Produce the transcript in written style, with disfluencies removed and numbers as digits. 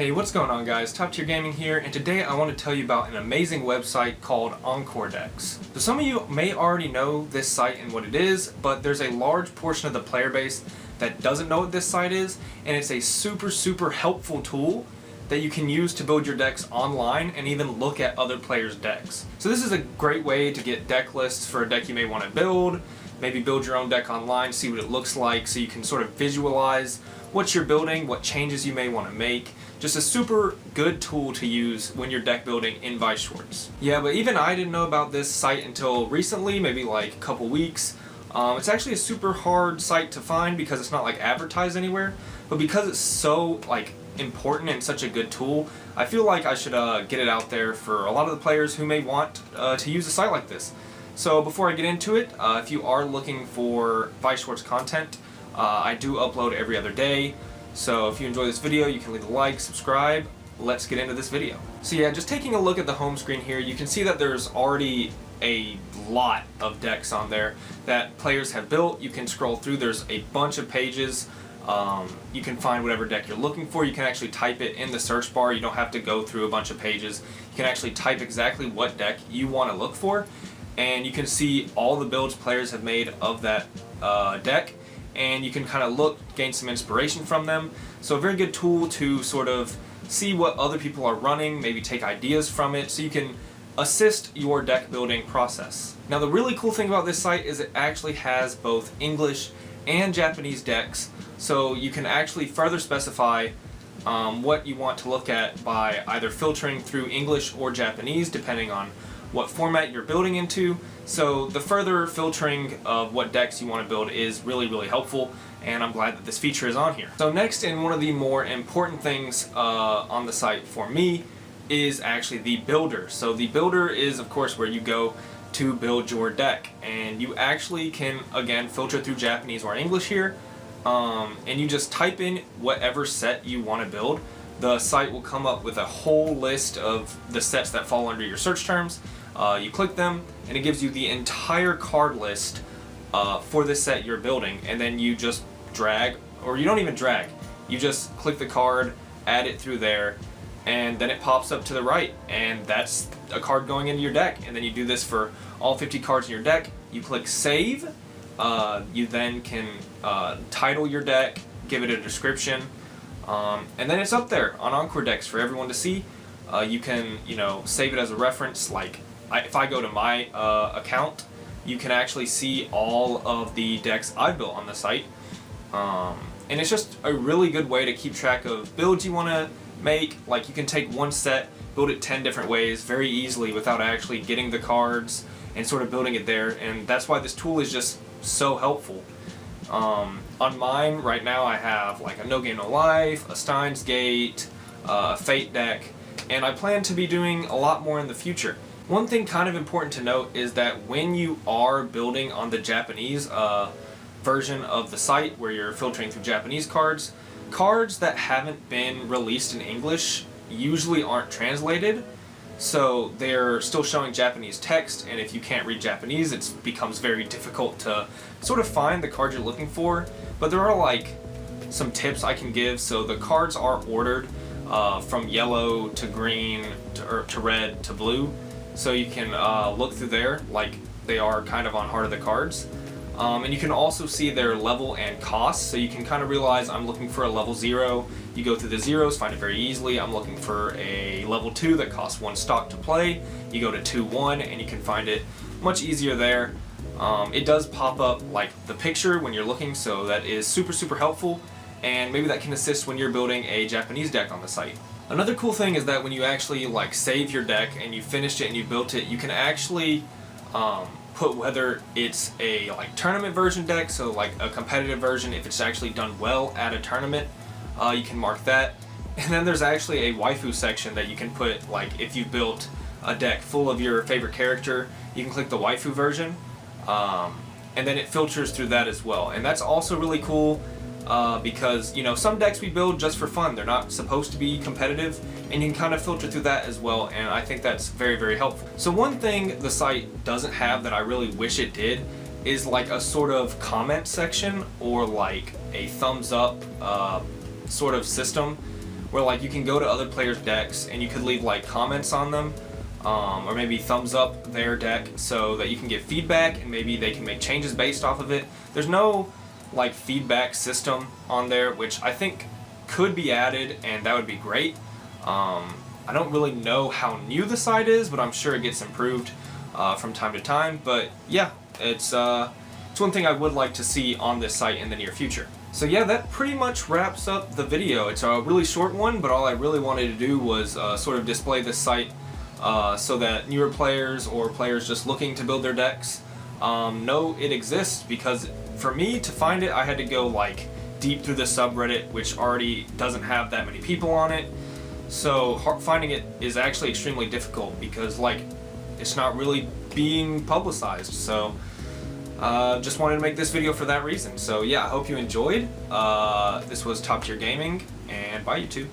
Hey, what's going on guys? Top Tier Gaming here, and today I want to tell you about an amazing website called EncoreDecks. So some of you may already know this site and what it is, but there's a large portion of the player base that doesn't know what this site is, and it's a super helpful tool that you can use to build your decks online and even look at other players' decks. So this is a great way to get deck lists for a deck you may want to build, maybe build your own deck online, see what it looks like so you can sort of visualize what you're building, what changes you may want to make. Just a super good tool to use when you're deck building in Weiss Schwarz. Yeah, but even I didn't know about this site until recently, maybe like a couple weeks. It's actually a super hard site to find because it's not like advertised anywhere, but because it's so like important and such a good tool, I feel like I should get it out there for a lot of the players who may want to use a site like this. So before I get into it, if you are looking for Weiss Schwarz content, I do upload every other day. So if you enjoy this video, you can leave a like, subscribe. Let's get into this video. So yeah, just taking a look at the home screen here, you can see that there's already a lot of decks on there that players have built. You can scroll through, there's a bunch of pages. You can find whatever deck you're looking for. You can actually type it in the search bar. You don't have to go through a bunch of pages. You can actually type exactly what deck you want to look for, and you can see all the builds players have made of that deck, and you can kind of look, gain some inspiration from them. So a very good tool to sort of see what other people are running, maybe take ideas from it, so you can assist your deck building process. Now the really cool thing about this site is it actually has both English and Japanese decks, so you can actually further specify what you want to look at by either filtering through English or Japanese depending on what format you're building into. So the further filtering of what decks you want to build is really helpful, and I'm glad that this feature is on here. So next, and one of the more important things on the site for me, is actually the builder. So the builder is of course where you go to build your deck, and you actually can again filter through Japanese or English here, and you just type in whatever set you want to build. The site will come up with a whole list of the sets that fall under your search terms. You click them and it gives you the entire card list for the set you're building, and then you just drag, or you don't even drag, you just click the card, add it through there, and then it pops up to the right, and that's a card going into your deck. And then you do this for all 50 cards in your deck. You click save. You then can title your deck, give it a description, and then it's up there on EncoreDecks for everyone to see. You can, save it as a reference. Like if I go to my account, you can actually see all of the decks I've built on the site, and it's just a really good way to keep track of builds you want to make. Like you can take one set, build it 10 different ways very easily without actually getting the cards and sort of building it there, and that's why this tool is just so helpful. On mine right now I have like a No Game No Life, a Steins Gate, a Fate deck, and I plan to be doing a lot more in the future. One thing kind of important to note is that when you are building on the Japanese version of the site where you're filtering through Japanese cards, cards that haven't been released in English usually aren't translated, so they're still showing Japanese text, and if you can't read Japanese, it becomes very difficult to sort of find the card you're looking for. But there are like some tips I can give. So the cards are ordered from yellow to green to red to blue, so you can look through there like they are kind of on Heart of the Cards. And you can also see their level and cost, so you can kind of realize I'm looking for a level 0. You go through the zeros, find it very easily. I'm looking for a level 2 that costs 1 stock to play. You go to 2-1 and you can find it much easier there. It does pop up like the picture when you're looking, so that is super helpful, and maybe that can assist when you're building a Japanese deck on the site. Another cool thing is that when you actually like save your deck and you finished it and you built it, you can actually put whether it's a like tournament version deck, so like a competitive version, if it's actually done well at a tournament, you can mark that. And then there's actually a waifu section that you can put, like if you built a deck full of your favorite character, you can click the waifu version, and then it filters through that as well. And that's also really cool because some decks we build just for fun, they're not supposed to be competitive, and you can kind of filter through that as well, and I think that's very helpful. So one thing the site doesn't have that I really wish it did is like a sort of comment section or like a thumbs up sort of system where like you can go to other players' decks and you could leave like comments on them, or maybe thumbs up their deck so that you can get feedback and maybe they can make changes based off of it. There's no like feedback system on there, which I think could be added, and that would be great. I don't really know how new the site is, but I'm sure it gets improved from time to time. But yeah, it's one thing I would like to see on this site in the near future. So yeah, that pretty much wraps up the video. It's a really short one, but all I really wanted to do was sort of display this site so that newer players or players just looking to build their decks know it exists, because for me to find it, I had to go like deep through the subreddit, which already doesn't have that many people on it. So finding it is actually extremely difficult because like it's not really being publicized. So just wanted to make this video for that reason. So yeah, I hope you enjoyed. This was Top Tier Gaming, and bye YouTube.